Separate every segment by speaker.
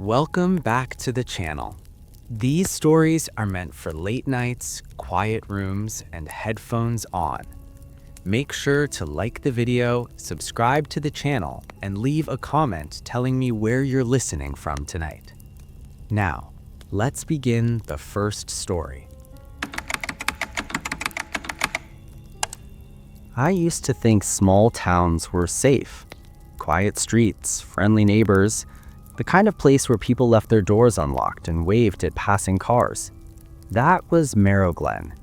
Speaker 1: Welcome back to the channel. These stories are meant for late nights, quiet rooms, and headphones on. Make sure to like the video, subscribe to the channel, and leave a comment telling me where you're listening from tonight. Now, let's begin the first story. I used to think small towns were safe. Quiet streets, friendly neighbors, the kind of place where people left their doors unlocked and waved at passing cars. That was Merrow Glen,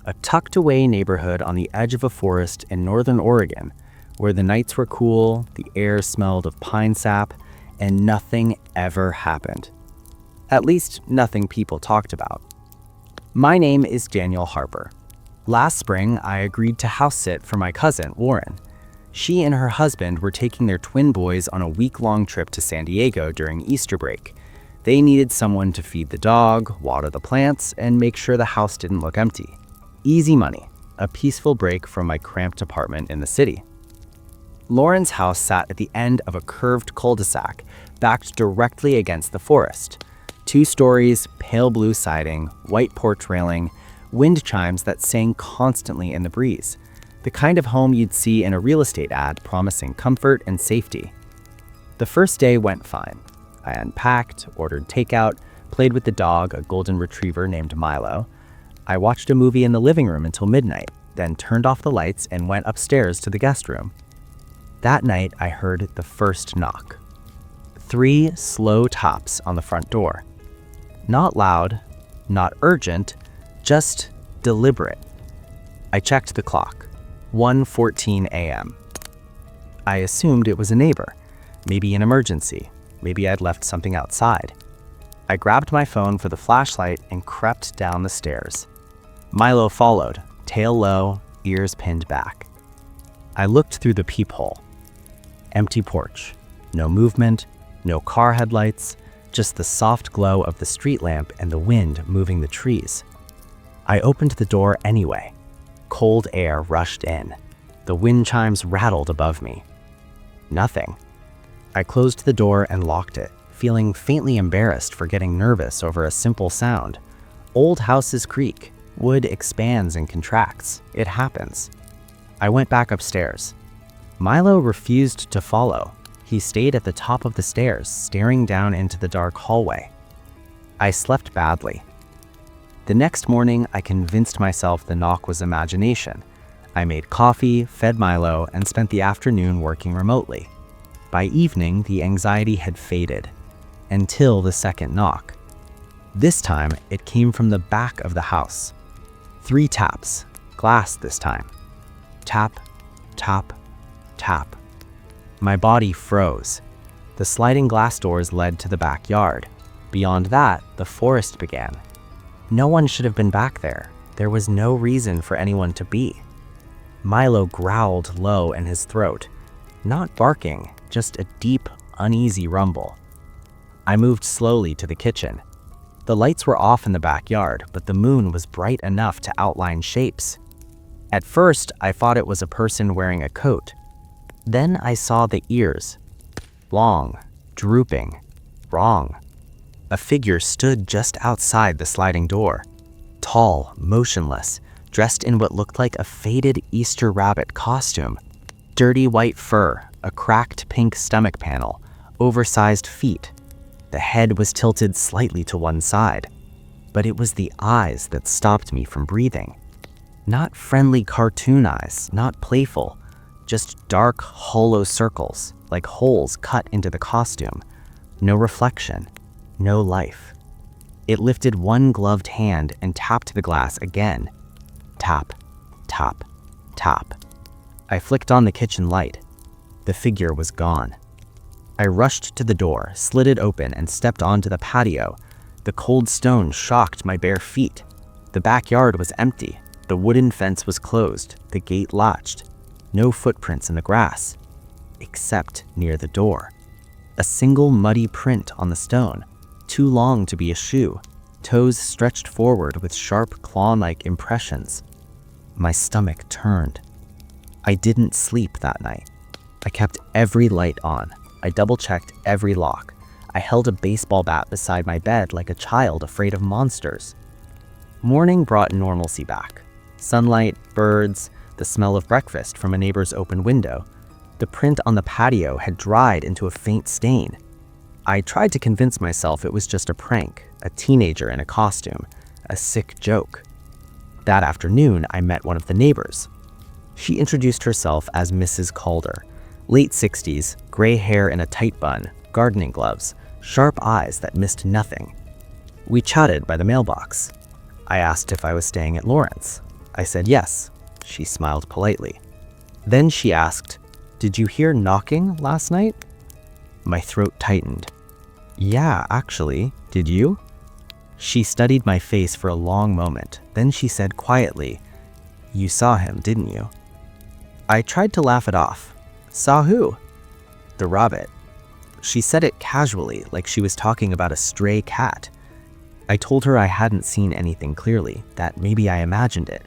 Speaker 1: a tucked-away neighborhood on the edge of a forest in northern Oregon, where the nights were cool, the air smelled of pine sap, and nothing ever happened. At least, nothing people talked about. My name is Daniel Harper. Last spring, I agreed to house sit for my cousin, Warren. She and her husband were taking their twin boys on a week-long trip to San Diego during Easter break. They needed someone to feed the dog, water the plants, and make sure the house didn't look empty. Easy money, a peaceful break from my cramped apartment in the city. Lauren's house sat at the end of a curved cul-de-sac, backed directly against the forest. 2 stories, pale blue siding, white porch railing, wind chimes that sang constantly in the breeze. The kind of home you'd see in a real estate ad promising comfort and safety. The first day went fine. I unpacked, ordered takeout, played with the dog, a golden retriever named Milo. I watched a movie in the living room until midnight, then turned off the lights and went upstairs to the guest room. That night, I heard the first knock. 3 slow taps on the front door. Not loud, not urgent, just deliberate. I checked the clock. 1:14 a.m. I assumed it was a neighbor, maybe an emergency, maybe I'd left something outside. I grabbed my phone for the flashlight and crept down the stairs. Milo followed, tail low, ears pinned back. I looked through the peephole. Empty porch, no movement, no car headlights, just the soft glow of the street lamp and the wind moving the trees. I opened the door anyway. Cold air rushed in. The wind chimes rattled above me. Nothing. I closed the door and locked it, feeling faintly embarrassed for getting nervous over a simple sound. Old houses creak. Wood expands and contracts. It happens. I went back upstairs. Milo refused to follow. He stayed at the top of the stairs, staring down into the dark hallway. I slept badly. The next morning, I convinced myself the knock was imagination. I made coffee, fed Milo, and spent the afternoon working remotely. By evening, the anxiety had faded, until the second knock. This time, it came from the back of the house. 3 taps, glass this time. Tap, tap, tap. My body froze. The sliding glass doors led to the backyard. Beyond that, the forest began. No one should have been back there. There was no reason for anyone to be. Milo growled low in his throat. Not barking, just a deep, uneasy rumble. I moved slowly to the kitchen. The lights were off in the backyard, but the moon was bright enough to outline shapes. At first, I thought it was a person wearing a coat. Then I saw the ears. Long, drooping, wrong. A figure stood just outside the sliding door. Tall, motionless, dressed in what looked like a faded Easter rabbit costume. Dirty white fur, a cracked pink stomach panel, oversized feet. The head was tilted slightly to one side. But it was the eyes that stopped me from breathing. Not friendly cartoon eyes, not playful, just dark, hollow circles, like holes cut into the costume. No reflection. No life. It lifted one gloved hand and tapped the glass again. Tap, tap, tap. I flicked on the kitchen light. The figure was gone. I rushed to the door, slid it open, and stepped onto the patio. The cold stone shocked my bare feet. The backyard was empty. The wooden fence was closed, the gate latched. No footprints in the grass, except near the door. A single muddy print on the stone. Too long to be a shoe, toes stretched forward with sharp claw-like impressions. My stomach turned. I didn't sleep that night. I kept every light on. I double-checked every lock. I held a baseball bat beside my bed like a child afraid of monsters. Morning brought normalcy back. Sunlight, birds, the smell of breakfast from a neighbor's open window. The print on the patio had dried into a faint stain. I tried to convince myself it was just a prank, a teenager in a costume, a sick joke. That afternoon, I met one of the neighbors. She introduced herself as Mrs. Calder, late 60s, gray hair in a tight bun, gardening gloves, sharp eyes that missed nothing. We chatted by the mailbox. I asked if I was staying at Lawrence. I said yes. She smiled politely. Then she asked, "Did you hear knocking last night?" My throat tightened. "Yeah, actually. Did you?" She studied my face for a long moment. Then she said quietly, "You saw him, didn't you?" I tried to laugh it off. "Saw who?" "The rabbit." She said it casually, like she was talking about a stray cat. I told her I hadn't seen anything clearly, that maybe I imagined it.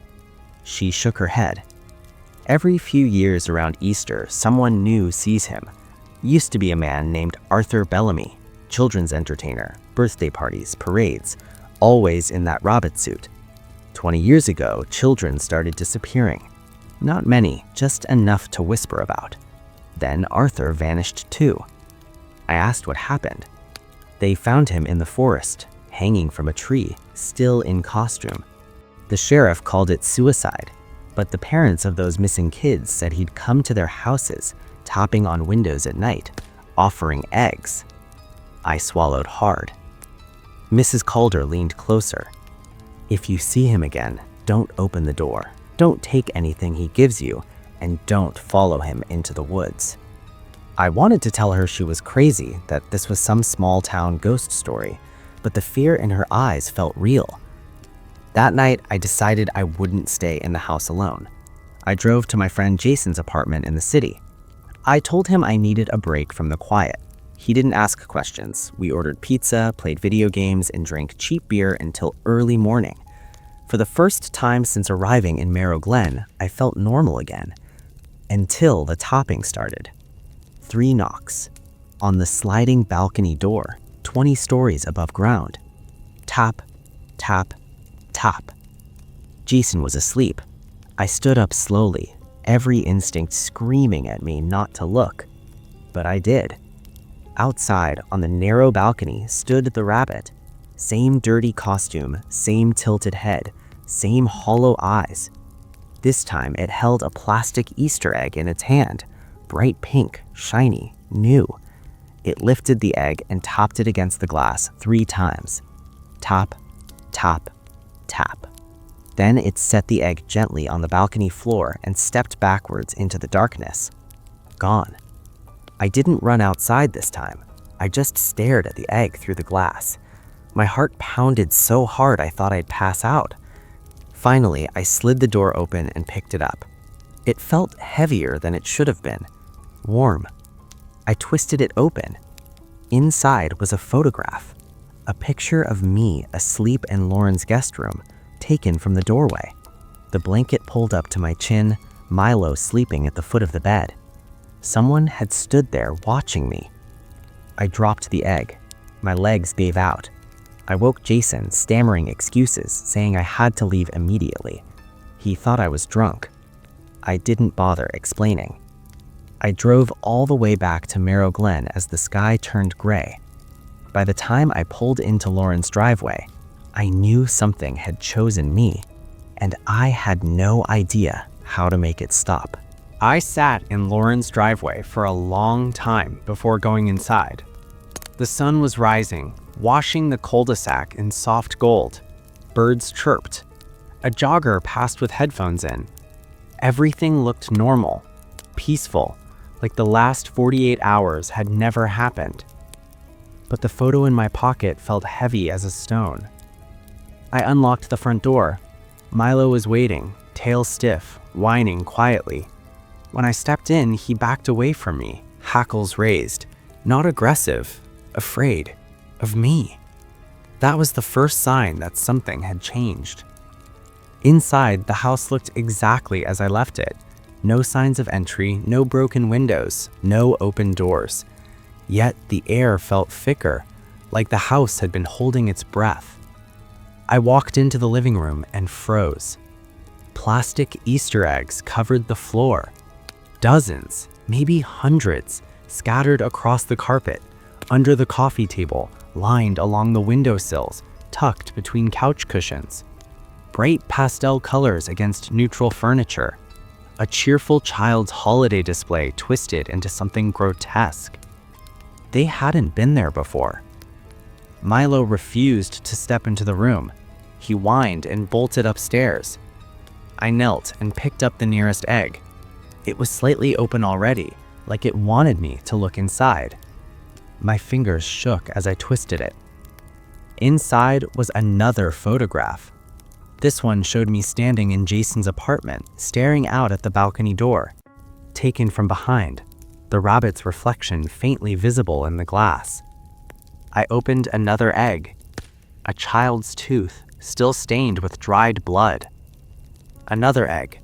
Speaker 1: She shook her head. Every few years around Easter, someone new sees him. Used to be a man named Arthur Bellamy, children's entertainer, birthday parties, parades, always in that rabbit suit. 20 years ago, children started disappearing. Not many, just enough to whisper about. Then Arthur vanished too. I asked what happened. They found him in the forest, hanging from a tree, still in costume. The sheriff called it suicide, but the parents of those missing kids said he'd come to their houses, tapping on windows at night, offering eggs. I swallowed hard. Mrs. Calder leaned closer. "If you see him again, don't open the door. Don't take anything he gives you, and don't follow him into the woods." I wanted to tell her she was crazy, that this was some small town ghost story, but the fear in her eyes felt real. That night, I decided I wouldn't stay in the house alone. I drove to my friend Jason's apartment in the city. I told him I needed a break from the quiet. He didn't ask questions. We ordered pizza, played video games, and drank cheap beer until early morning. For the first time since arriving in Merrow Glen, I felt normal again. Until the tapping started. 3 knocks. On the sliding balcony door, 20 stories above ground. Tap, tap, tap. Jason was asleep. I stood up slowly, every instinct screaming at me not to look. But I did. Outside, on the narrow balcony, stood the rabbit. Same dirty costume, same tilted head, same hollow eyes. This time, it held a plastic Easter egg in its hand. Bright pink, shiny, new. It lifted the egg and tapped it against the glass 3 times. Tap, tap, tap. Then it set the egg gently on the balcony floor and stepped backwards into the darkness. Gone. I didn't run outside this time. I just stared at the egg through the glass. My heart pounded so hard I thought I'd pass out. Finally, I slid the door open and picked it up. It felt heavier than it should have been. Warm. I twisted it open. Inside was a photograph. A picture of me asleep in Lauren's guest room, taken from the doorway. The blanket pulled up to my chin, Milo sleeping at the foot of the bed. Someone had stood there watching me. I dropped the egg. My legs gave out. I woke Jason, stammering excuses, saying I had to leave immediately. He thought I was drunk. I didn't bother explaining. I drove all the way back to Merrow Glen as the sky turned gray. By the time I pulled into Lauren's driveway, I knew something had chosen me, and I had no idea how to make it stop. I sat in Lauren's driveway for a long time before going inside. The sun was rising, washing the cul-de-sac in soft gold. Birds chirped. A jogger passed with headphones in. Everything looked normal, peaceful, like the last 48 hours had never happened. But the photo in my pocket felt heavy as a stone. I unlocked the front door. Milo was waiting, tail stiff, whining quietly. When I stepped in, he backed away from me, hackles raised, not aggressive, afraid of me. That was the first sign that something had changed. Inside, the house looked exactly as I left it. No signs of entry, no broken windows, no open doors. Yet the air felt thicker, like the house had been holding its breath. I walked into the living room and froze. Plastic Easter eggs covered the floor. Dozens, maybe hundreds, scattered across the carpet, under the coffee table, lined along the windowsills, tucked between couch cushions. Bright pastel colors against neutral furniture. A cheerful child's holiday display twisted into something grotesque. They hadn't been there before. Milo refused to step into the room. He whined and bolted upstairs. I knelt and picked up the nearest egg. It was slightly open already, like it wanted me to look inside. My fingers shook as I twisted it. Inside was another photograph. This one showed me standing in Jason's apartment, staring out at the balcony door. Taken from behind, the rabbit's reflection faintly visible in the glass. I opened another egg. A child's tooth, still stained with dried blood. Another egg.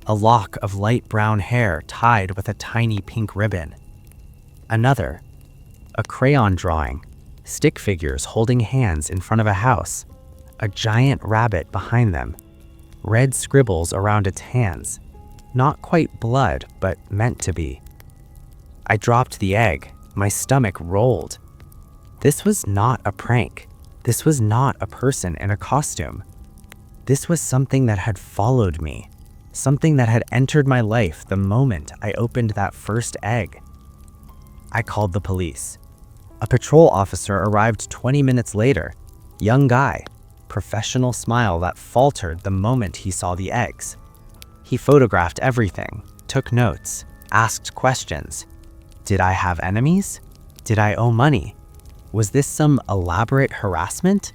Speaker 1: A lock of light brown hair tied with a tiny pink ribbon. Another. A crayon drawing. Stick figures holding hands in front of a house. A giant rabbit behind them. Red scribbles around its hands. Not quite blood, but meant to be. I dropped the egg. My stomach rolled. This was not a prank. This was not a person in a costume. This was something that had followed me. Something that had entered my life the moment I opened that first egg. I called the police. A patrol officer arrived 20 minutes later. Young guy. Professional smile that faltered the moment he saw the eggs. He photographed everything, took notes, asked questions. Did I have enemies? Did I owe money? Was this some elaborate harassment?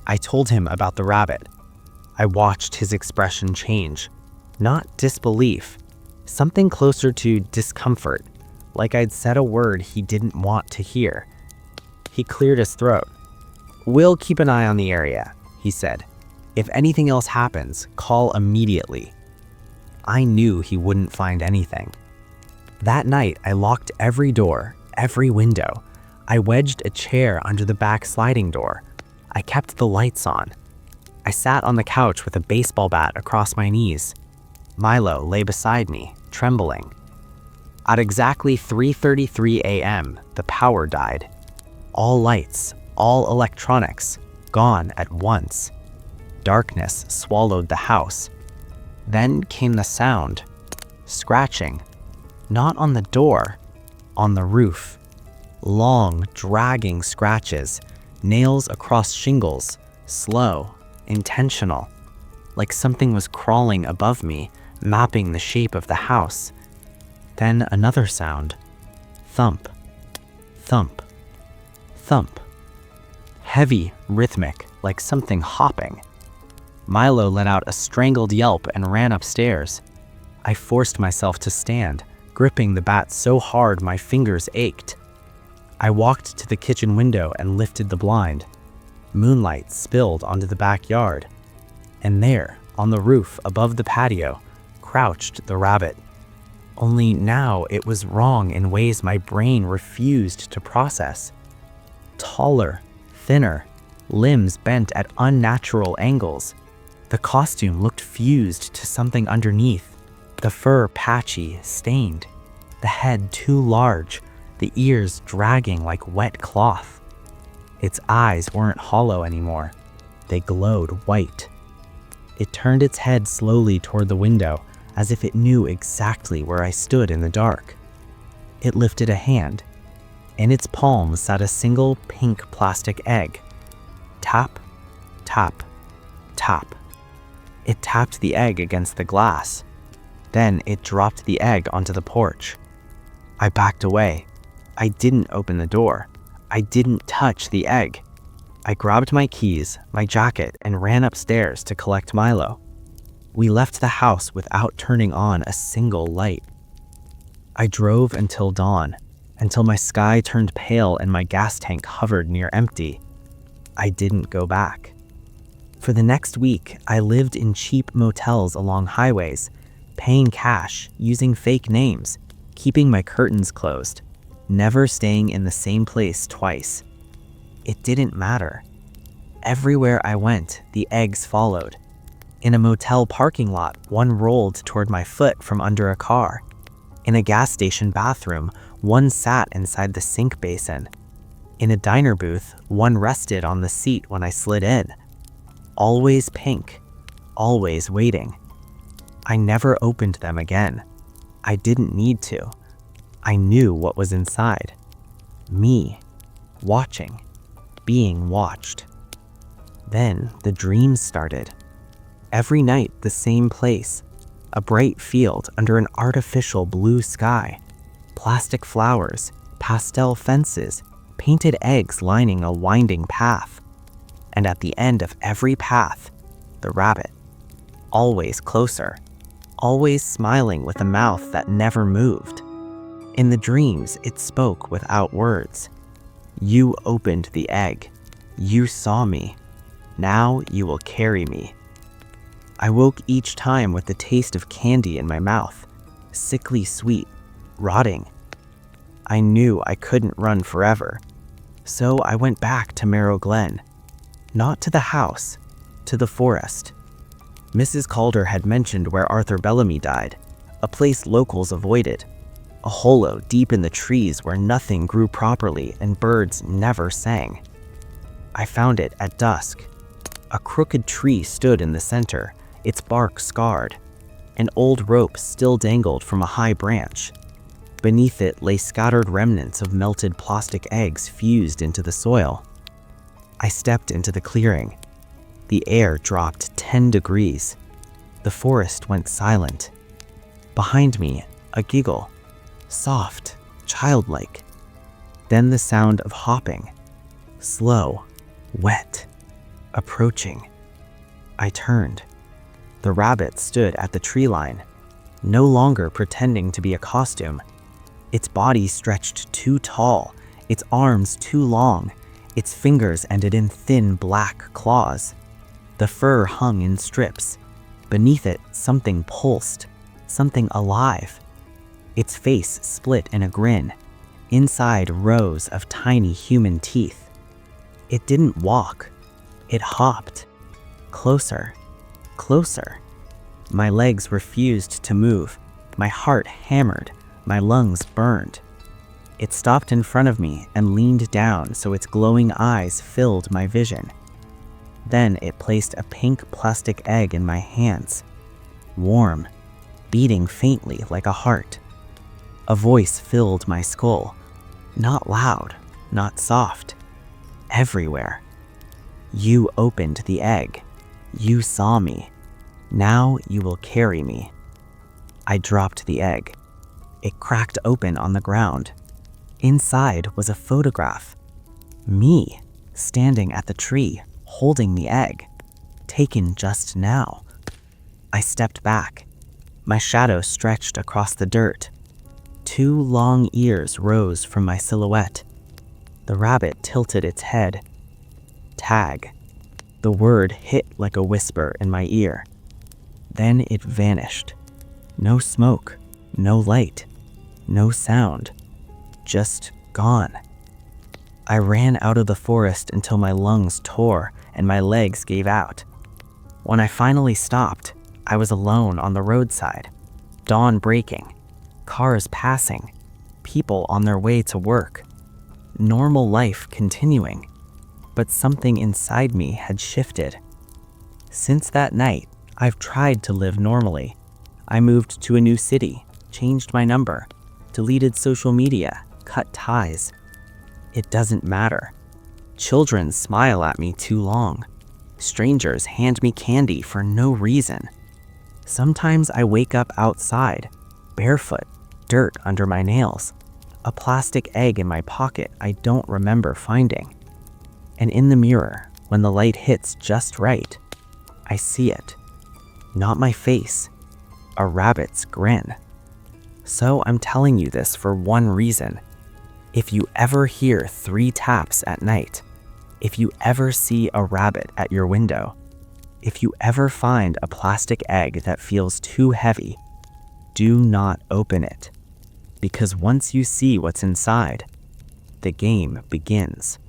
Speaker 1: I told him about the rabbit. I watched his expression change. Not disbelief, something closer to discomfort, like I'd said a word he didn't want to hear. He cleared his throat. "We'll keep an eye on the area," he said. "If anything else happens, call immediately." I knew he wouldn't find anything. That night, I locked every door, every window. I wedged a chair under the back sliding door. I kept the lights on. I sat on the couch with a baseball bat across my knees. Milo lay beside me, trembling. At exactly 3:33 a.m., the power died. All lights, all electronics, gone at once. Darkness swallowed the house. Then came the sound. Scratching. Not on the door, on the roof. Long, dragging scratches, nails across shingles, slow, intentional. Like something was crawling above me, mapping the shape of the house. Then another sound. Thump. Thump. Thump. Heavy, rhythmic, like something hopping. Milo let out a strangled yelp and ran upstairs. I forced myself to stand, gripping the bat so hard my fingers ached. I walked to the kitchen window and lifted the blind. Moonlight spilled onto the backyard. And there, on the roof above the patio, crouched the rabbit. Only now it was wrong in ways my brain refused to process. Taller, thinner, limbs bent at unnatural angles. The costume looked fused to something underneath. The fur patchy, stained. The head too large, the ears dragging like wet cloth. Its eyes weren't hollow anymore. They glowed white. It turned its head slowly toward the window, as if it knew exactly where I stood in the dark. It lifted a hand. In its palm sat a single pink plastic egg. Tap, tap, tap. It tapped the egg against the glass. Then it dropped the egg onto the porch. I backed away. I didn't open the door. I didn't touch the egg. I grabbed my keys, my jacket, and ran upstairs to collect Milo. We left the house without turning on a single light. I drove until dawn, until my sky turned pale and my gas tank hovered near empty. I didn't go back. For the next week, I lived in cheap motels along highways, paying cash, using fake names, keeping my curtains closed. never staying in the same place twice. It didn't matter. Everywhere I went, the eggs followed. In a motel parking lot, one rolled toward my foot from under a car. In a gas station bathroom, one sat inside the sink basin. In a diner booth, one rested on the seat when I slid in. Always pink, always waiting. I never opened them again. I didn't need to. I knew what was inside. Me, watching, being watched. Then the dreams started. Every night, the same place. A bright field under an artificial blue sky. Plastic flowers, pastel fences, painted eggs lining a winding path. And at the end of every path, the rabbit. Always closer. Always smiling with a mouth that never moved. In the dreams, it spoke without words. You opened the egg. You saw me. Now you will carry me. I woke each time with the taste of candy in my mouth, sickly sweet, rotting. I knew I couldn't run forever, so I went back to Merrow Glen. Not to the house, to the forest. Mrs. Calder had mentioned where Arthur Bellamy died, a place locals avoided, a hollow deep in the trees where nothing grew properly and birds never sang. I found it at dusk. A crooked tree stood in the center, its bark scarred. An old rope still dangled from a high branch. Beneath it lay scattered remnants of melted plastic eggs fused into the soil. I stepped into the clearing. The air dropped 10 degrees. The forest went silent. Behind me, a giggle. Soft, childlike. Then the sound of hopping. Slow, wet, approaching. I turned. The rabbit stood at the tree line, no longer pretending to be a costume. Its body stretched too tall, its arms too long, its fingers ended in thin black claws. The fur hung in strips. Beneath it, something pulsed, something alive. Its face split in a grin, inside rows of tiny human teeth. It didn't walk, it hopped. Closer, closer. My legs refused to move. My heart hammered. My lungs burned. It stopped in front of me and leaned down so its glowing eyes filled my vision. Then it placed a pink plastic egg in my hands. Warm, beating faintly like a heart. A voice filled my skull. Not loud, not soft. Everywhere. You opened the egg. You saw me. Now you will carry me. I dropped the egg. It cracked open on the ground. Inside was a photograph. Me, standing at the tree, holding the egg. Taken just now. I stepped back. My shadow stretched across the dirt. 2 long ears rose from my silhouette. The rabbit tilted its head. Tag. The word hit like a whisper in my ear. Then it vanished. No smoke, no light, no sound. Just gone. I ran out of the forest until my lungs tore and my legs gave out. When I finally stopped, I was alone on the roadside. Dawn breaking, cars passing, people on their way to work. Normal life continuing, but something inside me had shifted. Since that night, I've tried to live normally. I moved to a new city, changed my number, deleted social media, cut ties. It doesn't matter. Children smile at me too long. Strangers hand me candy for no reason. Sometimes I wake up outside, barefoot, dirt under my nails, a plastic egg in my pocket I don't remember finding. And in the mirror, when the light hits just right, I see it. Not my face, a rabbit's grin. So I'm telling you this for one reason. If you ever hear 3 taps at night, if you ever see a rabbit at your window, if you ever find a plastic egg that feels too heavy, do not open it. Because once you see what's inside, the game begins,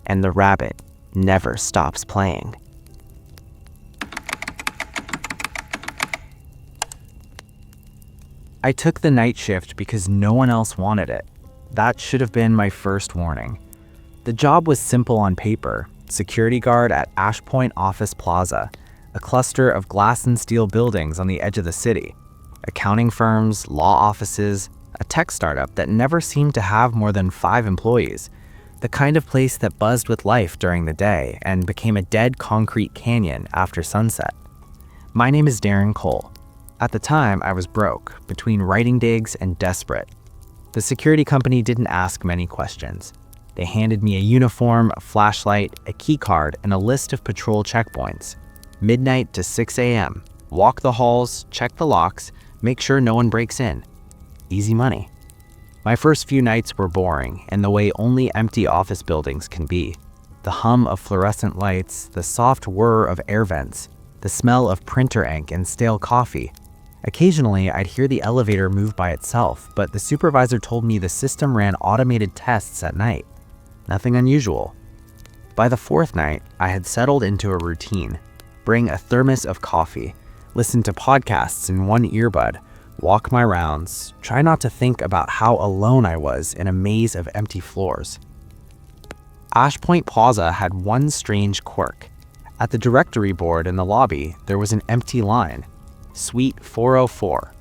Speaker 1: and the rabbit never stops playing. I took the night shift because no one else wanted it. That should have been my first warning. The job was simple on paper: security guard at Ash Point Office Plaza, a cluster of glass and steel buildings on the edge of the city. Accounting firms, law offices, a tech startup that never seemed to have more than 5 employees. The kind of place that buzzed with life during the day and became a dead concrete canyon after sunset. My name is Darren Cole. At the time, I was broke, between writing digs and desperate. The security company didn't ask many questions. They handed me a uniform, a flashlight, a key card, and a list of patrol checkpoints. Midnight to 6 a.m. Walk the halls, check the locks, make sure no one breaks in. Easy money. My first few nights were boring, in the way only empty office buildings can be. The hum of fluorescent lights, the soft whir of air vents, the smell of printer ink and stale coffee. Occasionally, I'd hear the elevator move by itself, but the supervisor told me the system ran automated tests at night. Nothing unusual. By the 4th night, I had settled into a routine. Bring a thermos of coffee, listen to podcasts in one earbud, walk my rounds, try not to think about how alone I was in a maze of empty floors. Ash Point Plaza had one strange quirk. At the directory board in the lobby, there was an empty line. Suite 404.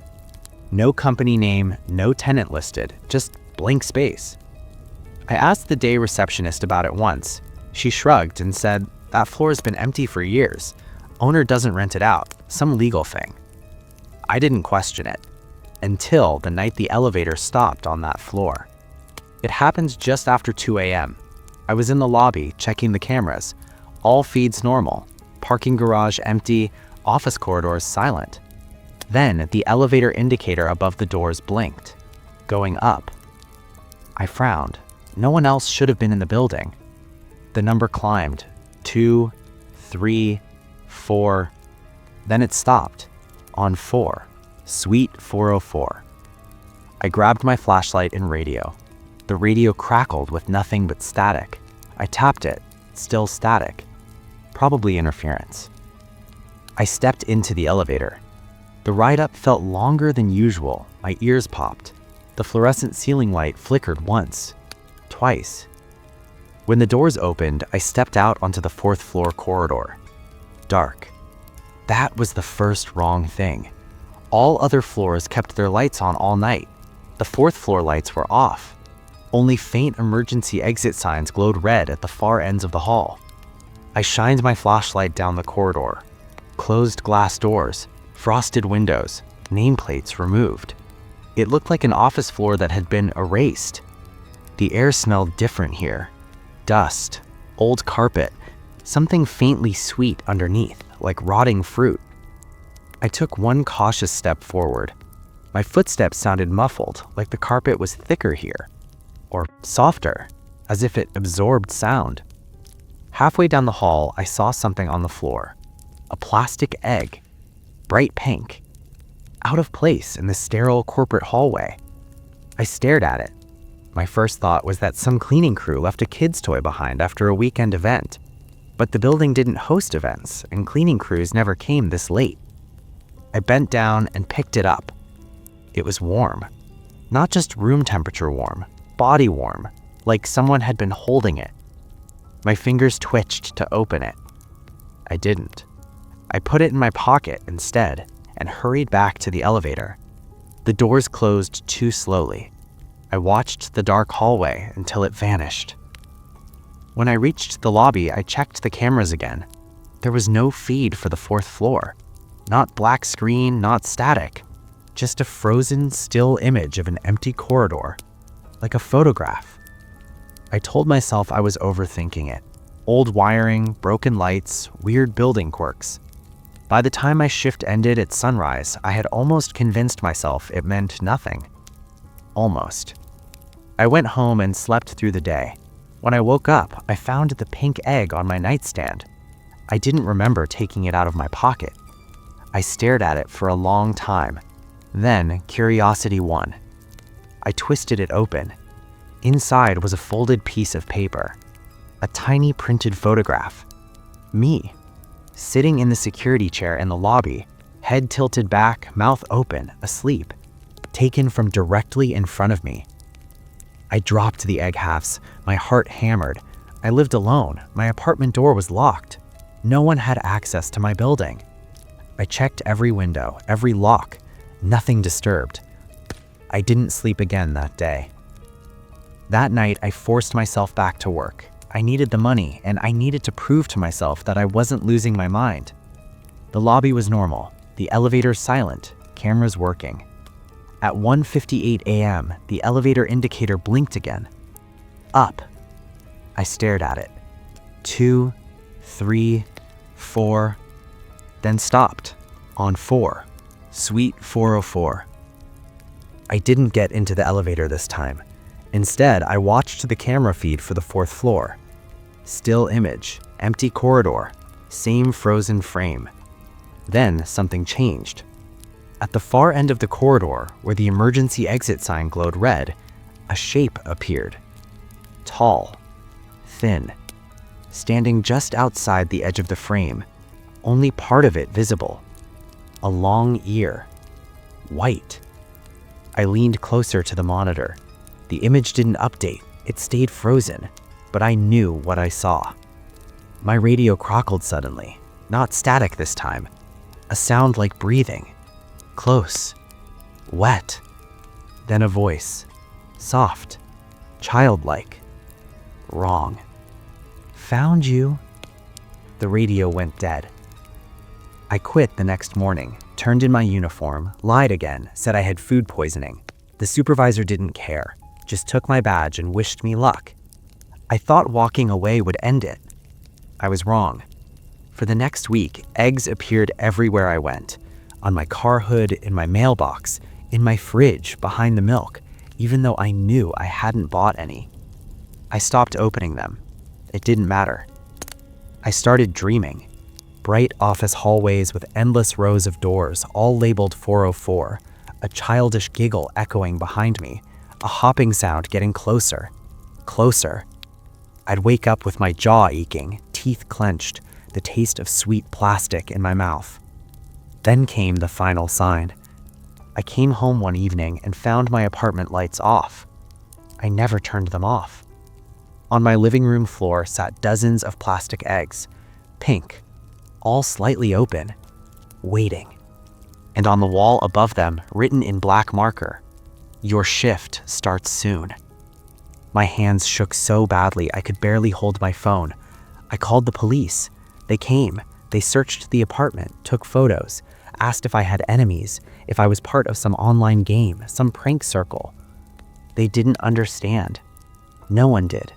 Speaker 1: No company name, no tenant listed, just blank space. I asked the day receptionist about it once. She shrugged and said, "That floor's been empty for years. Owner doesn't rent it out, some legal thing." I didn't question it, until the night the elevator stopped on that floor. It happened just after 2 a.m. I was in the lobby checking the cameras. All feeds normal. Parking garage empty, office corridors silent. Then the elevator indicator above the doors blinked, going up. I frowned. No one else should have been in the building. The number climbed. 2, 3, 4. Then it stopped. On 4. Suite 404. I grabbed my flashlight and radio. The radio crackled with nothing but static. I tapped it. Still static. Probably interference. I stepped into the elevator. The ride up felt longer than usual. My ears popped. The fluorescent ceiling light flickered once, twice. When the doors opened, I stepped out onto the 4th floor corridor. Dark. That was the first wrong thing. All other floors kept their lights on all night. The 4th floor lights were off. Only faint emergency exit signs glowed red at the far ends of the hall. I shined my flashlight down the corridor. Closed glass doors, frosted windows, nameplates removed. It looked like an office floor that had been erased. The air smelled different here. Dust, old carpet, something faintly sweet underneath, like rotting fruit. I took one cautious step forward. My footsteps sounded muffled, like the carpet was thicker here, or softer, as if it absorbed sound. Halfway down the hall, I saw something on the floor. A plastic egg, bright pink, out of place in the sterile corporate hallway. I stared at it. My first thought was that some cleaning crew left a kid's toy behind after a weekend event. But the building didn't host events, and cleaning crews never came this late. I bent down and picked it up. It was warm. Not just room temperature warm, body warm, like someone had been holding it. My fingers twitched to open it. I didn't. I put it in my pocket instead and hurried back to the elevator. The doors closed too slowly. I watched the dark hallway until it vanished. When I reached the lobby, I checked the cameras again. There was no feed for the 4th floor. Not black screen, not static. Just a frozen, still image of an empty corridor, like a photograph. I told myself I was overthinking it. Old wiring, broken lights, weird building quirks. By the time my shift ended at sunrise, I had almost convinced myself it meant nothing. Almost. I went home and slept through the day. When I woke up, I found the pink egg on my nightstand. I didn't remember taking it out of my pocket. I stared at it for a long time. Then curiosity won. I twisted it open. Inside was a folded piece of paper, a tiny printed photograph. Me, sitting in the security chair in the lobby, head tilted back, mouth open, asleep, taken from directly in front of me. I dropped the egg halves, my heart hammered. I lived alone. My apartment door was locked. No one had access to my building. I checked every window, every lock. Nothing disturbed. I didn't sleep again that day. That night, I forced myself back to work. I needed the money, and I needed to prove to myself that I wasn't losing my mind. The lobby was normal, the elevator silent, cameras working. At 1:58 a.m., the elevator indicator blinked again. Up. I stared at it. 2, 3, 4, then stopped on 4, Suite 404. I didn't get into the elevator this time. Instead, I watched the camera feed for the 4th floor. Still image, empty corridor, same frozen frame. Then something changed. At the far end of the corridor, where the emergency exit sign glowed red, a shape appeared. Tall, thin, standing just outside the edge of the frame, only part of it visible. A long ear, white. I leaned closer to the monitor. The image didn't update, it stayed frozen, but I knew what I saw. My radio crackled suddenly, not static this time, a sound like breathing. Close, wet, then a voice, soft, childlike. Wrong. Found you. The radio went dead. I quit the next morning, turned in my uniform, lied again, said I had food poisoning. The supervisor didn't care, just took my badge and wished me luck. I thought walking away would end it. I was wrong. For the next week, eggs appeared everywhere I went. On my car hood, in my mailbox, in my fridge, behind the milk, even though I knew I hadn't bought any. I stopped opening them. It didn't matter. I started dreaming. Bright office hallways with endless rows of doors, all labeled 404, a childish giggle echoing behind me, a hopping sound getting closer, closer. I'd wake up with my jaw aching, teeth clenched, the taste of sweet plastic in my mouth. Then came the final sign. I came home one evening and found my apartment lights off. I never turned them off. On my living room floor sat dozens of plastic eggs, pink, all slightly open, waiting. And on the wall above them, written in black marker, "Your shift starts soon." My hands shook so badly I could barely hold my phone. I called the police. They came. They searched the apartment, took photos, asked if I had enemies, if I was part of some online game, some prank circle. They didn't understand. No one did.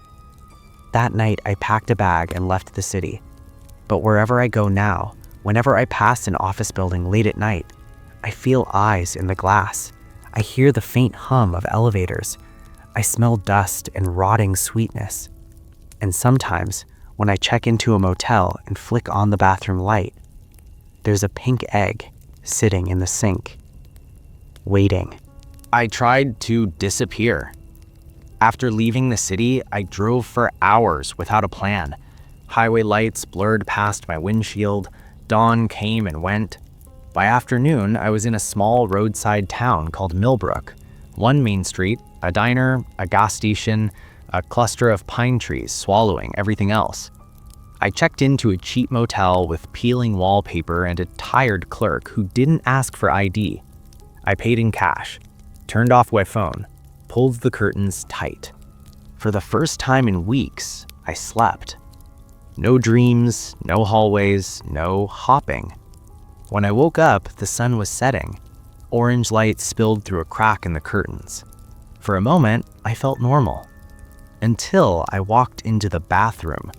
Speaker 1: That night, I packed a bag and left the city. But wherever I go now, whenever I pass an office building late at night, I feel eyes in the glass. I hear the faint hum of elevators. I smell dust and rotting sweetness. And sometimes, when I check into a motel and flick on the bathroom light, there's a pink egg sitting in the sink, waiting. I tried to disappear. After leaving the city, I drove for hours without a plan. Highway lights blurred past my windshield. Dawn came and went. By afternoon, I was in a small roadside town called Millbrook. One main street, a diner, a gas station, a cluster of pine trees swallowing everything else. I checked into a cheap motel with peeling wallpaper and a tired clerk who didn't ask for ID. I paid in cash, turned off my phone, pulled the curtains tight. For the first time in weeks, I slept. No dreams, no hallways, no hopping. When I woke up, the sun was setting. Orange light spilled through a crack in the curtains. For a moment, I felt normal. Until I walked into the bathroom.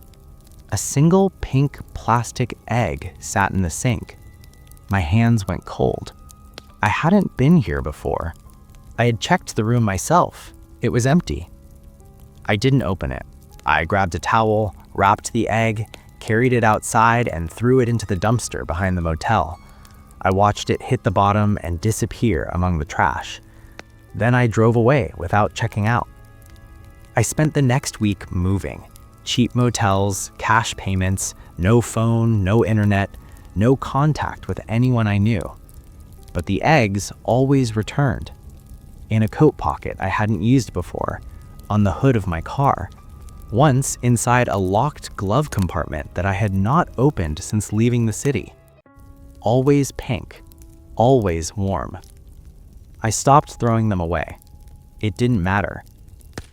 Speaker 1: A single pink plastic egg sat in the sink. My hands went cold. I hadn't been here before. I had checked the room myself. It was empty. I didn't open it. I grabbed a towel, wrapped the egg, carried it outside, and threw it into the dumpster behind the motel. I watched it hit the bottom and disappear among the trash. Then I drove away without checking out. I spent the next week moving. Cheap motels, cash payments, no phone, no internet, no contact with anyone I knew. But the eggs always returned. In a coat pocket I hadn't used before, on the hood of my car, once inside a locked glove compartment that I had not opened since leaving the city. Always pink, always warm. I stopped throwing them away. It didn't matter.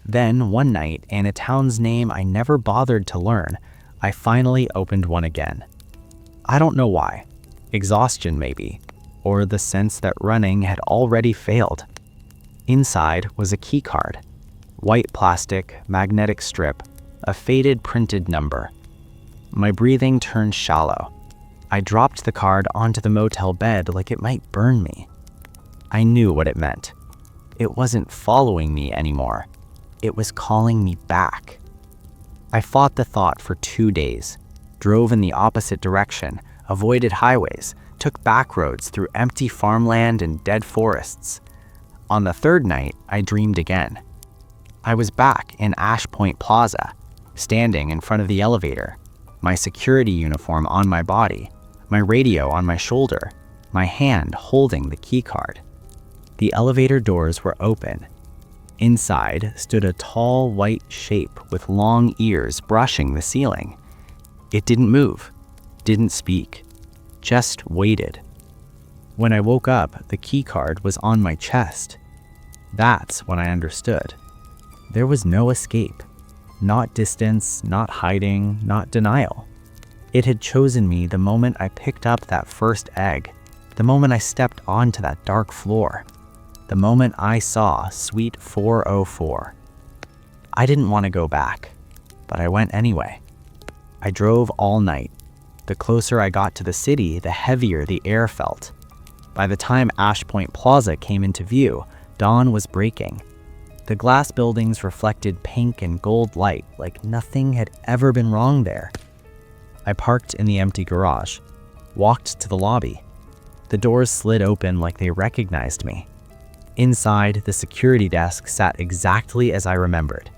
Speaker 1: Then, one night, in a town's name I never bothered to learn, I finally opened one again. I don't know why. Exhaustion, maybe. Or the sense that running had already failed. Inside was a key card. White plastic, magnetic strip, a faded printed number. My breathing turned shallow. I dropped the card onto the motel bed like it might burn me. I knew what it meant. It wasn't following me anymore. It was calling me back. I fought the thought for 2 days, drove in the opposite direction, avoided highways, took back roads through empty farmland and dead forests. On the third night, I dreamed again. I was back in Ash Point Plaza, standing in front of the elevator, my security uniform on my body, my radio on my shoulder, my hand holding the key card. The elevator doors were open. Inside stood a tall white shape with long ears brushing the ceiling. It didn't move, didn't speak, just waited. When I woke up, the key card was on my chest. That's when I understood. There was no escape. Not distance, not hiding, not denial. It had chosen me the moment I picked up that first egg, the moment I stepped onto that dark floor, the moment I saw Suite 404. I didn't want to go back, but I went anyway. I drove all night. The closer I got to the city, the heavier the air felt. By the time Ash Point Plaza came into view, dawn was breaking. The glass buildings reflected pink and gold light like nothing had ever been wrong there. I parked in the empty garage, walked to the lobby. The doors slid open like they recognized me. Inside, the security desk sat exactly as I remembered.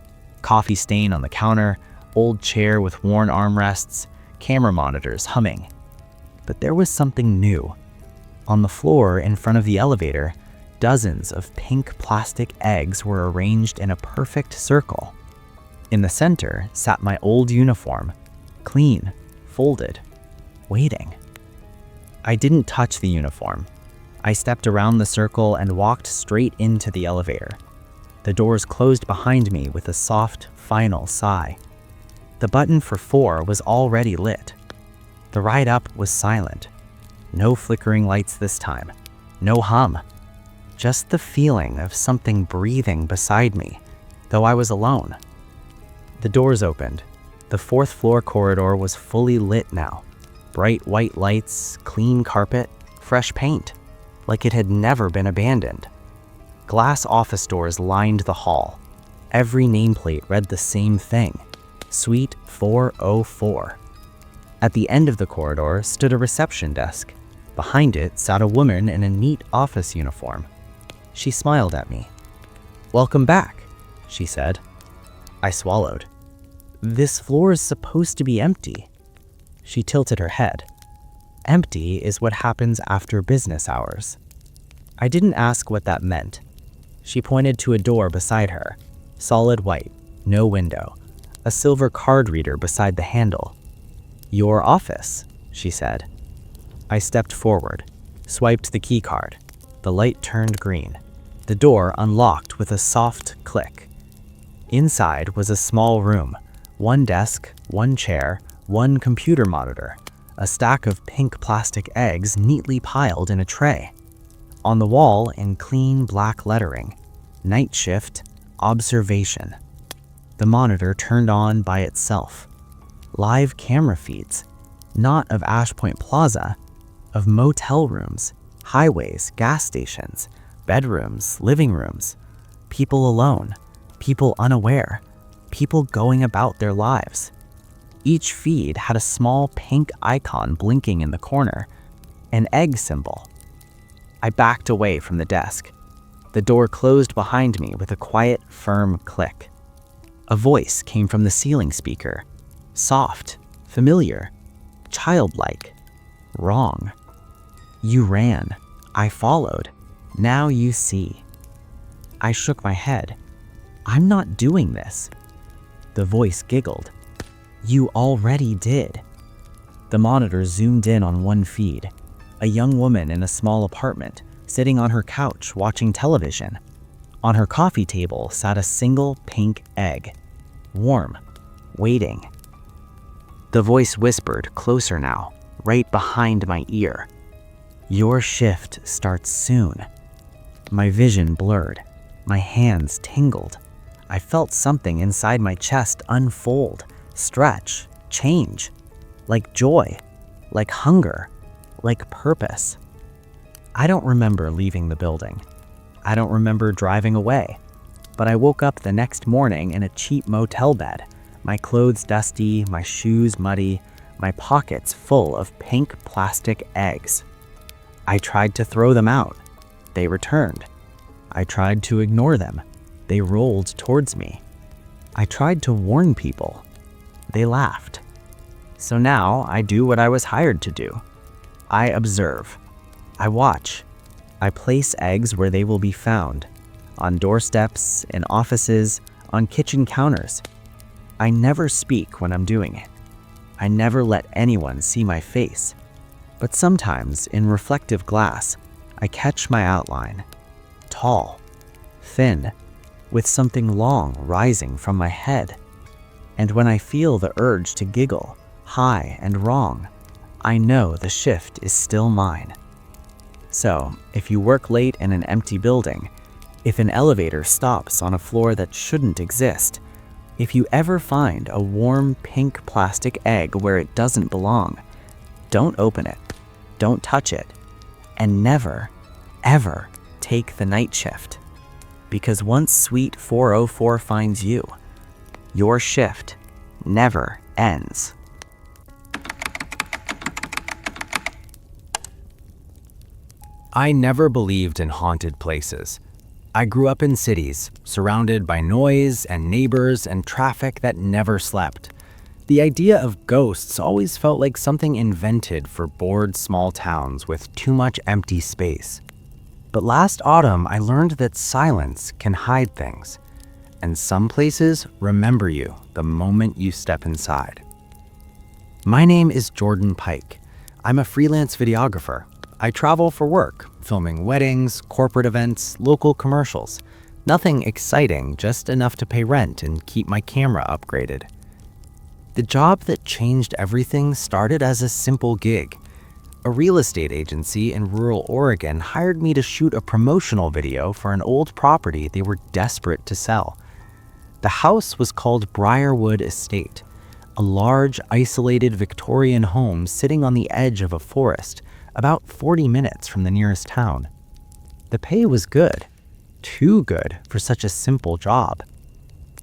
Speaker 1: Coffee stain on the counter, old chair with worn armrests, camera monitors humming. But there was something new. On the floor in front of the elevator, dozens of pink plastic eggs were arranged in a perfect circle. In the center sat my old uniform, clean, folded, waiting. I didn't touch the uniform. I stepped around the circle and walked straight into the elevator. The doors closed behind me with a soft, final sigh. The button for 4 was already lit. The ride up was silent. No flickering lights this time. No hum. Just the feeling of something breathing beside me, though I was alone. The doors opened. The 4th floor corridor was fully lit now. Bright white lights, clean carpet, fresh paint, like it had never been abandoned. Glass office doors lined the hall. Every nameplate read the same thing, Suite 404. At the end of the corridor stood a reception desk. Behind it sat a woman in a neat office uniform. She smiled at me. "Welcome back," she said. I swallowed. "This floor is supposed to be empty." She tilted her head. "Empty is what happens after business hours." I didn't ask what that meant. She pointed to a door beside her, solid white, no window, a silver card reader beside the handle. "Your office," she said. I stepped forward, swiped the key card. The light turned green. The door unlocked with a soft click. Inside was a small room, one desk, one chair, one computer monitor, a stack of pink plastic eggs neatly piled in a tray. On the wall, in clean black lettering, "Night Shift, Observation." The monitor turned on by itself. Live camera feeds, not of Ash Point Plaza, of motel rooms, highways, gas stations, bedrooms, living rooms, people alone, people unaware, people going about their lives. Each feed had a small pink icon blinking in the corner, an egg symbol. I backed away from the desk. The door closed behind me with a quiet, firm click. A voice came from the ceiling speaker. Soft, familiar, childlike. Wrong. You ran. I followed. Now you see. I shook my head. I'm not doing this. The voice giggled. You already did. The monitor zoomed in on one feed. A young woman in a small apartment, sitting on her couch watching television. On her coffee table sat a single pink egg. Warm. Waiting. The voice whispered, closer now, right behind my ear. Your shift starts soon. My vision blurred. My hands tingled. I felt something inside my chest unfold, stretch, change. Like joy, like hunger, like purpose. I don't remember leaving the building. I don't remember driving away. But I woke up the next morning in a cheap motel bed, my clothes dusty, my shoes muddy, my pockets full of pink plastic eggs. I tried to throw them out. They returned. I tried to ignore them. They rolled towards me. I tried to warn people. They laughed. So now I do what I was hired to do. I observe. I watch. I place eggs where they will be found. On doorsteps, in offices, on kitchen counters. I never speak when I'm doing it. I never let anyone see my face. But sometimes, in reflective glass, I catch my outline. Tall, thin, with something long rising from my head. And when I feel the urge to giggle, high and wrong, I know the shift is still mine. So, if you work late in an empty building, if an elevator stops on a floor that shouldn't exist, if you ever find a warm pink plastic egg where it doesn't belong, don't open it, don't touch it, and never, ever take the night shift. Because once Suite 404 finds you, your shift never ends. I never believed in haunted places. I grew up in cities, surrounded by noise and neighbors and traffic that never slept. The idea of ghosts always felt like something invented for bored small towns with too much empty space. But last autumn, I learned that silence can hide things, and some places remember you the moment you step inside. My name is Jordan Pike. I'm a freelance videographer. I travel for work, filming weddings, corporate events, local commercials. Nothing exciting, just enough to pay rent and keep my camera upgraded. The job that changed everything started as a simple gig. A real estate agency in rural Oregon hired me to shoot a promotional video for an old property they were desperate to sell. The house was called Briarwood Estate, a large, isolated Victorian home sitting on the edge of a forest, about 40 minutes from the nearest town. The pay was good, too good for such a simple job.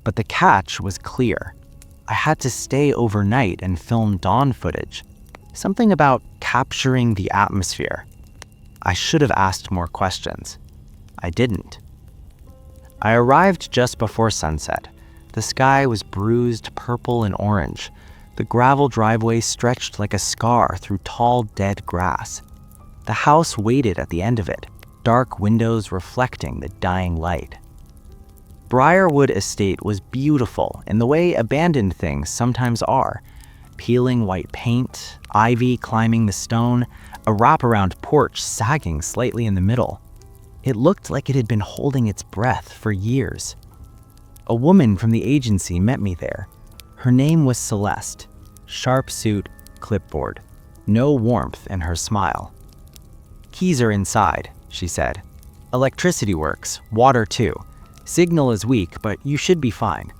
Speaker 1: But the catch was clear. I had to stay overnight and film dawn footage. Something about capturing the atmosphere. I should have asked more questions. I didn't. I arrived just before sunset. The sky was bruised purple and orange. The gravel driveway stretched like a scar through tall, dead grass. The house waited at the end of it, dark windows reflecting the dying light. Briarwood Estate was beautiful in the way abandoned things sometimes are. Peeling white paint, ivy climbing the stone, a wraparound porch sagging slightly in the middle. It looked like it had been holding its breath for years. A woman from the agency met me there. Her name was Celeste. Sharp suit, clipboard. No warmth in her smile. Keys are inside, she said. Electricity works, water too. Signal is weak, but you should be fine.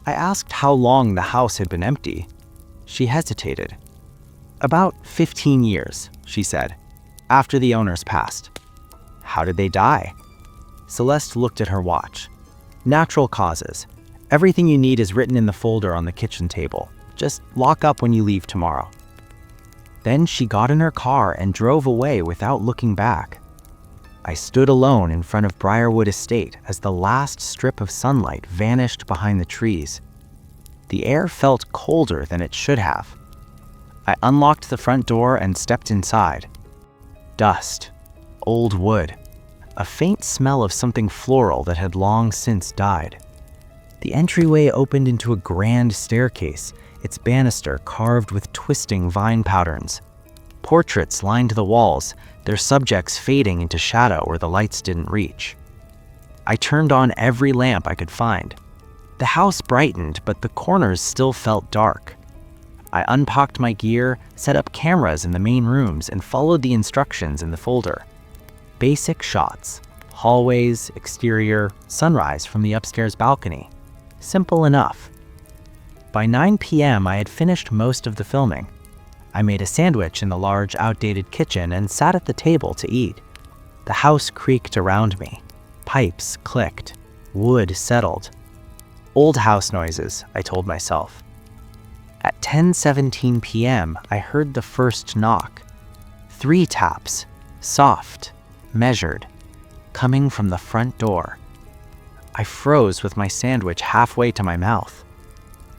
Speaker 1: I asked how long the house had been empty. She hesitated. About 15 years, she said, after the owners passed. How did they die? Celeste looked at her watch. Natural causes. Everything you need is written in the folder on the kitchen table. Just lock up when you leave tomorrow. Then she got in her car and drove away without looking back. I stood alone in front of Briarwood Estate as the last strip of sunlight vanished behind the trees. The air felt colder than it should have. I unlocked the front door and stepped inside. Dust, old wood, a faint smell of something floral that had long since died. The entryway opened into a grand staircase, its banister carved with twisting vine patterns. Portraits lined the walls, their subjects fading into shadow where the lights didn't reach. I turned on every lamp I could find. The house brightened, but the corners still felt dark. I unpacked my gear, set up cameras in the main rooms, and followed the instructions in the folder. Basic shots: hallways, exterior, sunrise from the upstairs balcony. Simple enough. By 9 p.m., I had finished most of the filming. I made a sandwich in the large, outdated kitchen and sat at the table to eat. The house creaked around me. Pipes clicked. Wood settled. Old house noises, I told myself. At 10:17 p.m., I heard the first knock. 3 taps, soft, measured, coming from the front door. I froze with my sandwich halfway to my mouth.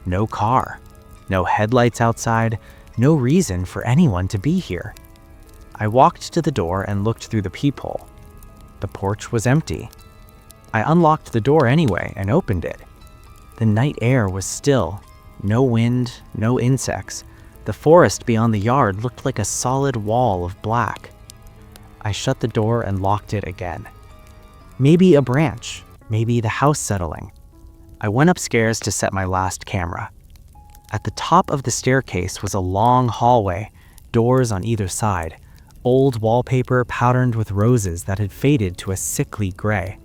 Speaker 1: No car, no headlights outside, no reason for anyone to be here. I walked to the door and looked through the peephole. The porch was empty. I unlocked the door anyway and opened it. The night air was still. No wind, no insects. The forest beyond the yard looked like a solid wall of black. I shut the door and locked it again. Maybe a branch, maybe the house settling. I went upstairs to set my last camera. At the top of the staircase was a long hallway, doors on either side, old wallpaper patterned with roses that had faded to a sickly gray.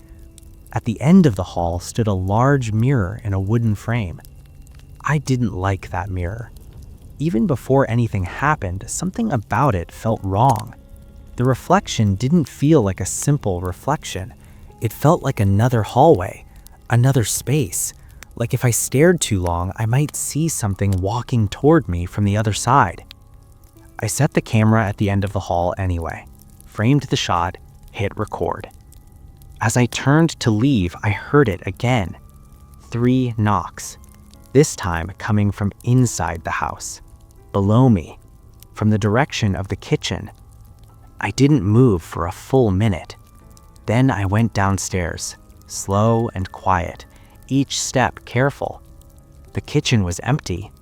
Speaker 1: At the end of the hall stood a large mirror in a wooden frame. I didn't like that mirror. Even before anything happened, something about it felt wrong. The reflection didn't feel like a simple reflection. It felt like another hallway, another space. Like if I stared too long, I might see something walking toward me from the other side. I set the camera at the end of the hall anyway, framed the shot, hit record. As I turned to leave, I heard it again. 3 knocks. This time coming from inside the house, below me, from the direction of the kitchen. I didn't move for a full minute. Then I went downstairs, slow and quiet, each step careful. The kitchen was empty,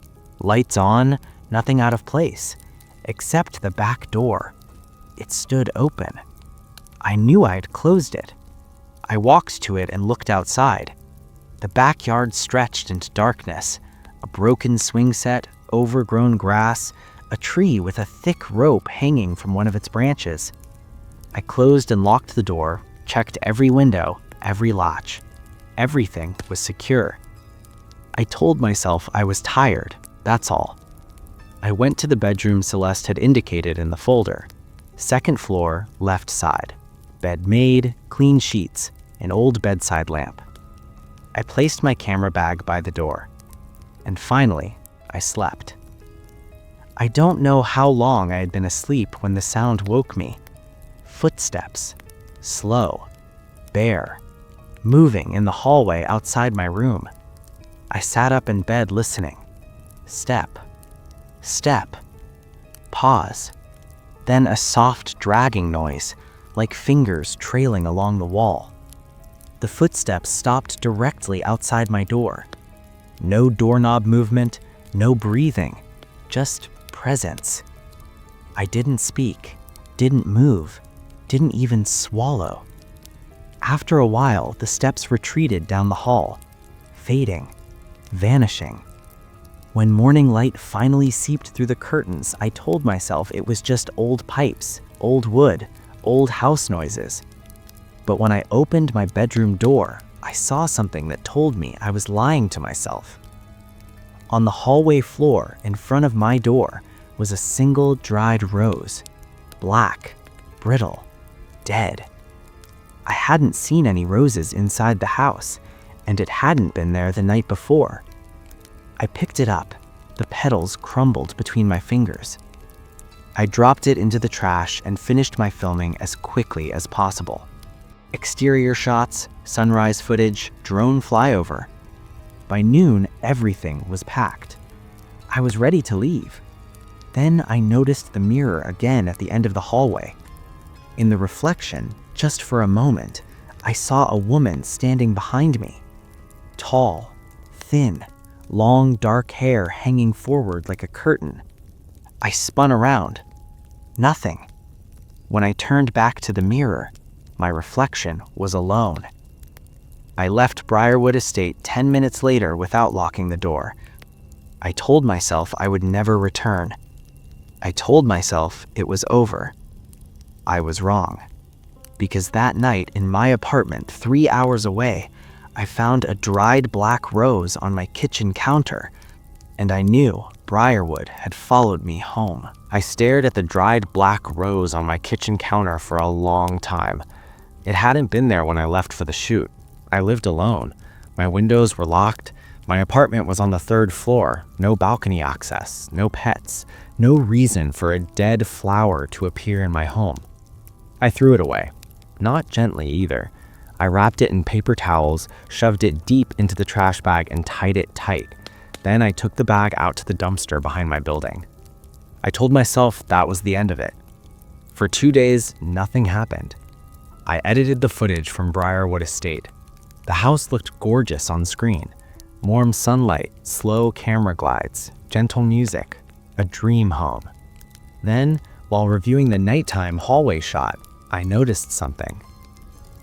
Speaker 1: lights on, nothing out of place, except the back door. It stood open. I knew I had closed it. I walked to it and looked outside. The backyard stretched into darkness, a broken swing set, overgrown grass, a tree with a thick rope hanging from one of its branches. I closed and locked the door, checked every window, every latch. Everything was secure. I told myself I was tired, that's all. I went to the bedroom Celeste had indicated in the folder. 2nd floor, left side. Bed made, clean sheets, an old bedside lamp. I placed my camera bag by the door. And finally, I slept. I don't know how long I had been asleep when the sound woke me. Footsteps, slow, bare, moving in the hallway outside my room. I sat up in bed listening. Step, step, pause, then a soft dragging noise, like fingers trailing along the wall. The footsteps stopped directly outside my door. No doorknob movement, no breathing, just presence. I didn't speak, didn't move, didn't even swallow. After a while, the steps retreated down the hall, fading, vanishing. When morning light finally seeped through the curtains, I told myself it was just old pipes, old wood, old house noises. But when I opened my bedroom door, I saw something that told me I was lying to myself. On the hallway floor in front of my door was a single dried rose, black, brittle, dead. I hadn't seen any roses inside the house, and it hadn't been there the night before. I picked it up. The petals crumbled between my fingers. I dropped it into the trash and finished my filming as quickly as possible. Exterior shots, sunrise footage, drone flyover. By noon, everything was packed. I was ready to leave. Then I noticed the mirror again at the end of the hallway. In the reflection, just for a moment, I saw a woman standing behind me. Tall, thin, long dark hair hanging forward like a curtain. I spun around. Nothing. When I turned back to the mirror, my reflection was alone. I left Briarwood Estate 10 minutes later without locking the door. I told myself I would never return. I told myself it was over. I was wrong. Because that night in my apartment 3 hours away, I found a dried black rose on my kitchen counter, and I knew Briarwood had followed me home. I stared at the dried black rose on my kitchen counter for a long time. It hadn't been there when I left for the shoot. I lived alone. My windows were locked. My apartment was on the 3rd floor. No balcony access, no pets, no reason for a dead flower to appear in my home. I threw it away. Not gently either. I wrapped it in paper towels, shoved it deep into the trash bag, and tied it tight. Then I took the bag out to the dumpster behind my building. I told myself that was the end of it. For 2 days, nothing happened. I edited the footage from Briarwood Estate. The house looked gorgeous on screen. Warm sunlight, slow camera glides, gentle music, a dream home. Then, while reviewing the nighttime hallway shot, I noticed something.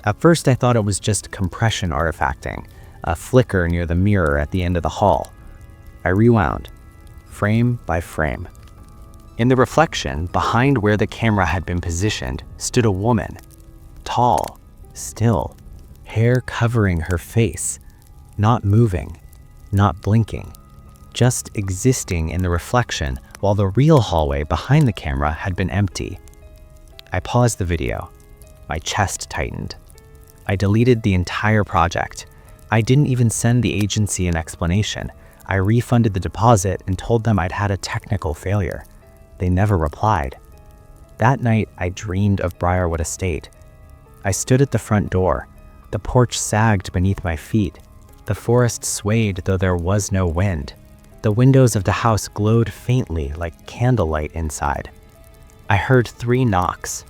Speaker 1: At first, I thought it was just compression artifacting, a flicker near the mirror at the end of the hall. I rewound, frame by frame. In the reflection, behind where the camera had been positioned, stood a woman. Tall, still, hair covering her face, not moving, not blinking, just existing in the reflection while the real hallway behind the camera had been empty. I paused the video. My chest tightened. I deleted the entire project. I didn't even send the agency an explanation. I refunded the deposit and told them I'd had a technical failure. They never replied. That night, I dreamed of Briarwood Estate. I stood at the front door. The porch sagged beneath my feet. The forest swayed though there was no wind. The windows of the house glowed faintly like candlelight inside. I heard 3 knocks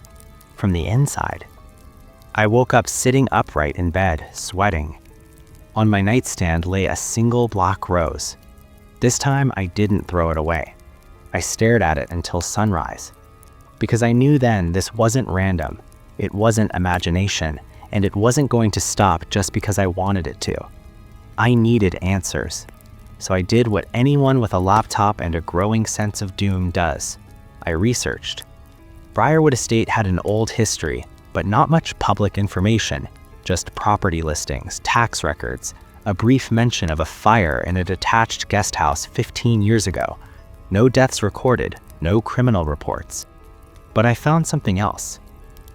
Speaker 1: from the inside. I woke up sitting upright in bed, sweating. On my nightstand lay a single black rose. This time I didn't throw it away. I stared at it until sunrise. Because I knew then this wasn't random, it wasn't imagination, and it wasn't going to stop just because I wanted it to. I needed answers. So I did what anyone with a laptop and a growing sense of doom does. I researched. Briarwood Estate had an old history, but not much public information, just property listings, tax records, a brief mention of a fire in a detached guest house 15 years ago. No deaths recorded, no criminal reports. But I found something else.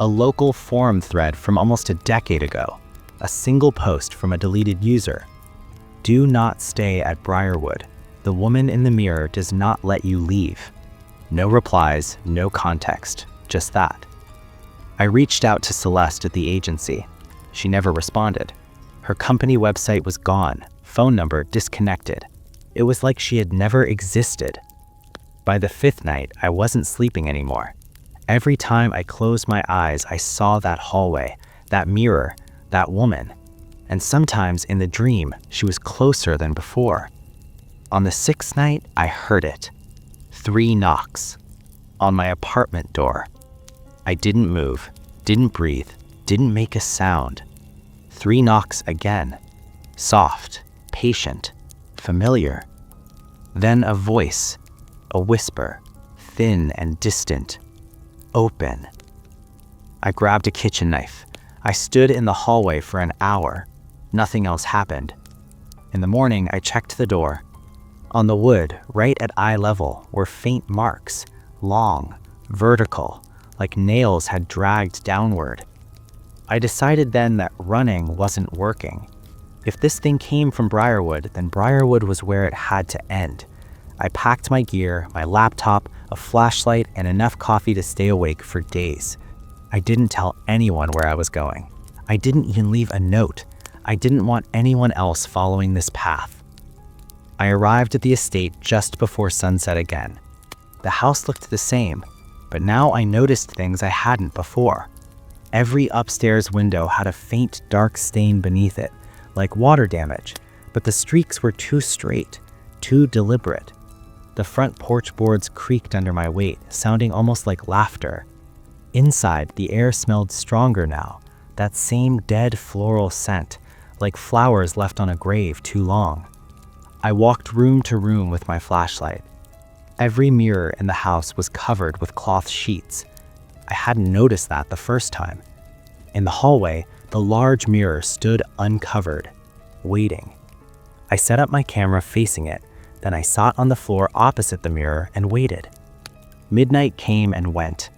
Speaker 1: A local forum thread from almost a decade ago. A single post from a deleted user. Do not stay at Briarwood. The woman in the mirror does not let you leave. No replies, no context, just that. I reached out to Celeste at the agency. She never responded. Her company website was gone, phone number disconnected. It was like she had never existed. By the 5th night, I wasn't sleeping anymore. Every time I closed my eyes, I saw that hallway, that mirror, that woman. And sometimes in the dream, she was closer than before. On the 6th night, I heard it. 3 knocks. On my apartment door. I didn't move, didn't breathe, didn't make a sound. 3 knocks again. Soft, patient, familiar. Then a voice, a whisper, thin and distant. Open. I grabbed a kitchen knife. I stood in the hallway for an hour. Nothing else happened. In the morning, I checked the door. On the wood, right at eye level, were faint marks, long, vertical, like nails had dragged downward. I decided then that running wasn't working. If this thing came from Briarwood, then Briarwood was where it had to end. I packed my gear, my laptop, a flashlight, and enough coffee to stay awake for days. I didn't tell anyone where I was going. I didn't even leave a note. I didn't want anyone else following this path. I arrived at the estate just before sunset again. The house looked the same, but now I noticed things I hadn't before. Every upstairs window had a faint dark stain beneath it, like water damage, but the streaks were too straight, too deliberate. The front porch boards creaked under my weight, sounding almost like laughter. Inside, the air smelled stronger now, that same dead floral scent, like flowers left on a grave too long. I walked room to room with my flashlight. Every mirror in the house was covered with cloth sheets. I hadn't noticed that the first time. In the hallway, the large mirror stood uncovered, waiting. I set up my camera facing it, then I sat on the floor opposite the mirror and waited. Midnight came and went.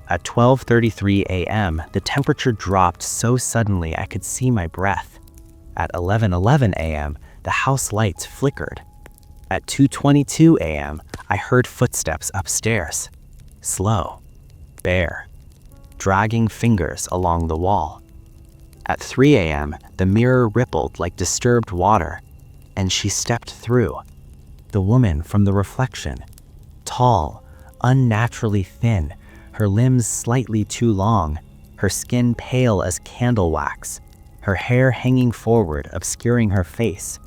Speaker 1: At 12:33 a.m., the temperature dropped so suddenly I could see my breath. At 11:11 a.m., the house lights flickered. At 2:22 a.m., I heard footsteps upstairs. Slow, bare, dragging fingers along the wall. At 3 a.m., the mirror rippled like disturbed water, and she stepped through. The woman from the reflection. Tall, unnaturally thin, her limbs slightly too long, her skin pale as candle wax, her hair hanging forward, obscuring her face.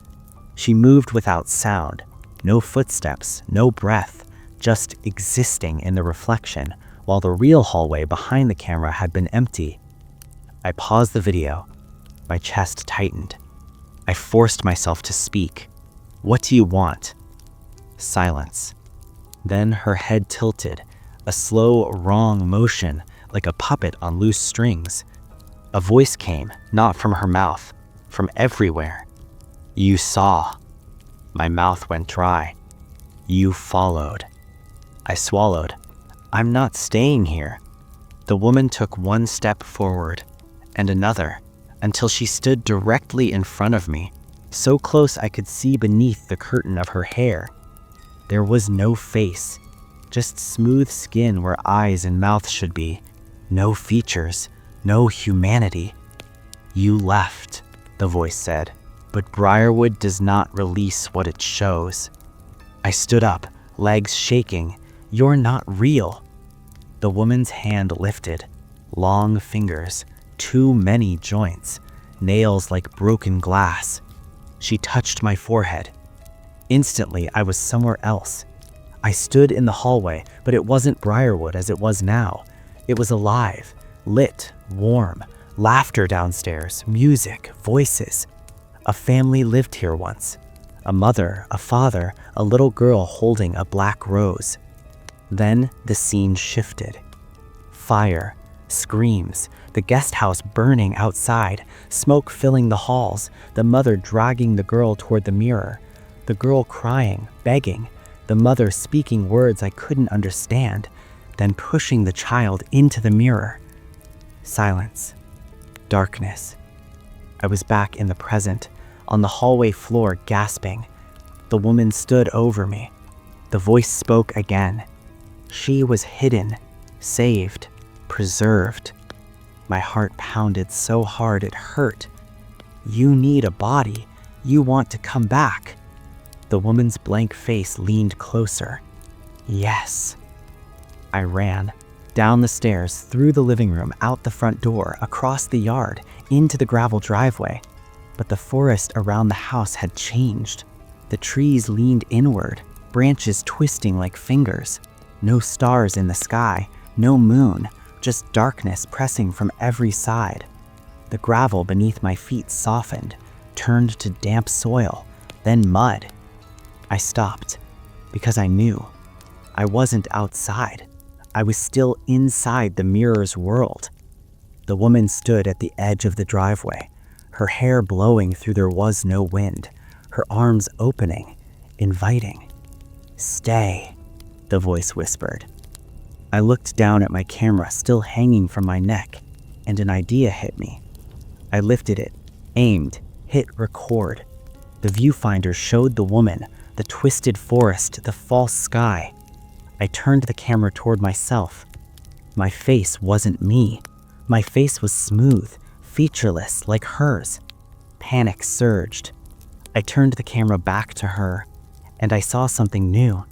Speaker 1: She moved without sound, no footsteps, no breath, just existing in the reflection, while the real hallway behind the camera had been empty. I paused the video. My chest tightened. I forced myself to speak. "What do you want?" Silence. Then her head tilted, a slow, wrong motion, like a puppet on loose strings. A voice came, not from her mouth, from everywhere. "You saw." My mouth went dry. "You followed." I swallowed. "I'm not staying here." The woman took one step forward, and another, until she stood directly in front of me, so close I could see beneath the curtain of her hair. There was no face, just smooth skin where eyes and mouth should be. No features, no humanity. "You left," the voice said, "but Briarwood does not release what it shows." I stood up, legs shaking. "You're not real." The woman's hand lifted. Long fingers, too many joints, nails like broken glass. She touched my forehead. Instantly, I was somewhere else. I stood in the hallway, but it wasn't Briarwood as it was now. It was alive, lit, warm, laughter downstairs, music, voices. A family lived here once. A mother, a father, a little girl holding a black rose. Then the scene shifted. Fire, screams, the guest house burning outside, smoke filling the halls, the mother dragging the girl toward the mirror, the girl crying, begging, the mother speaking words I couldn't understand, then pushing the child into the mirror. Silence. Darkness. I was back in the present, on the hallway floor gasping. The woman stood over me. The voice spoke again. She was hidden, saved, preserved. My heart pounded so hard it hurt. "You need a body. You want to come back." The woman's blank face leaned closer. "Yes." I ran, down the stairs, through the living room, out the front door, across the yard, into the gravel driveway. But the forest around the house had changed. The trees leaned inward, branches twisting like fingers. No stars in the sky, no moon, just darkness pressing from every side. The gravel beneath my feet softened, turned to damp soil, then mud. I stopped, because I knew. I wasn't outside. I was still inside the mirror's world. The woman stood at the edge of the driveway, her hair blowing through there was no wind, her arms opening, inviting. "Stay," the voice whispered. I looked down at my camera still hanging from my neck, and an idea hit me. I lifted it, aimed, hit record. The viewfinder showed the woman, the twisted forest, the false sky. I turned the camera toward myself. My face wasn't me. My face was smooth, featureless like hers. Panic surged. I turned the camera back to her, and I saw something new.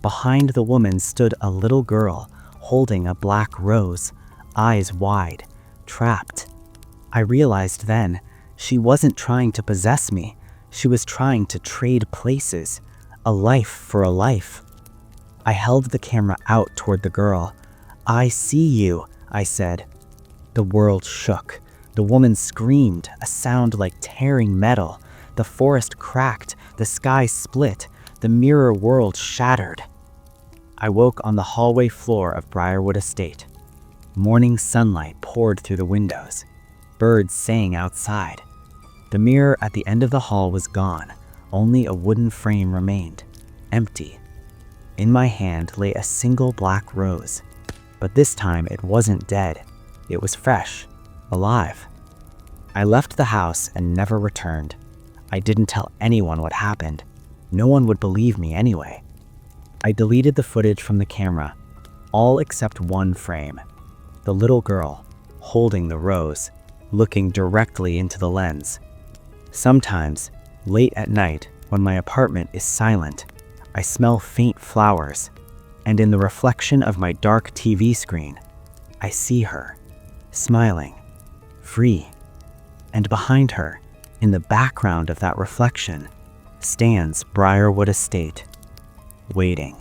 Speaker 1: Behind the woman stood a little girl holding a black rose, eyes wide, trapped. I realized then she wasn't trying to possess me. She was trying to trade places, a life for a life. I held the camera out toward the girl. "I see you," I said. The world shook. The woman screamed, a sound like tearing metal. The forest cracked, the sky split, the mirror world shattered. I woke on the hallway floor of Briarwood Estate. Morning sunlight poured through the windows. Birds sang outside. The mirror at the end of the hall was gone. Only a wooden frame remained, empty. In my hand lay a single black rose. But this time it wasn't dead. It was fresh, alive. I left the house and never returned. I didn't tell anyone what happened. No one would believe me anyway. I deleted the footage from the camera, all except one frame. The little girl, holding the rose, looking directly into the lens. Sometimes, late at night, when my apartment is silent, I smell faint flowers, and in the reflection of my dark TV screen, I see her, smiling, free. And behind her, in the background of that reflection, stands Briarwood Estate, waiting.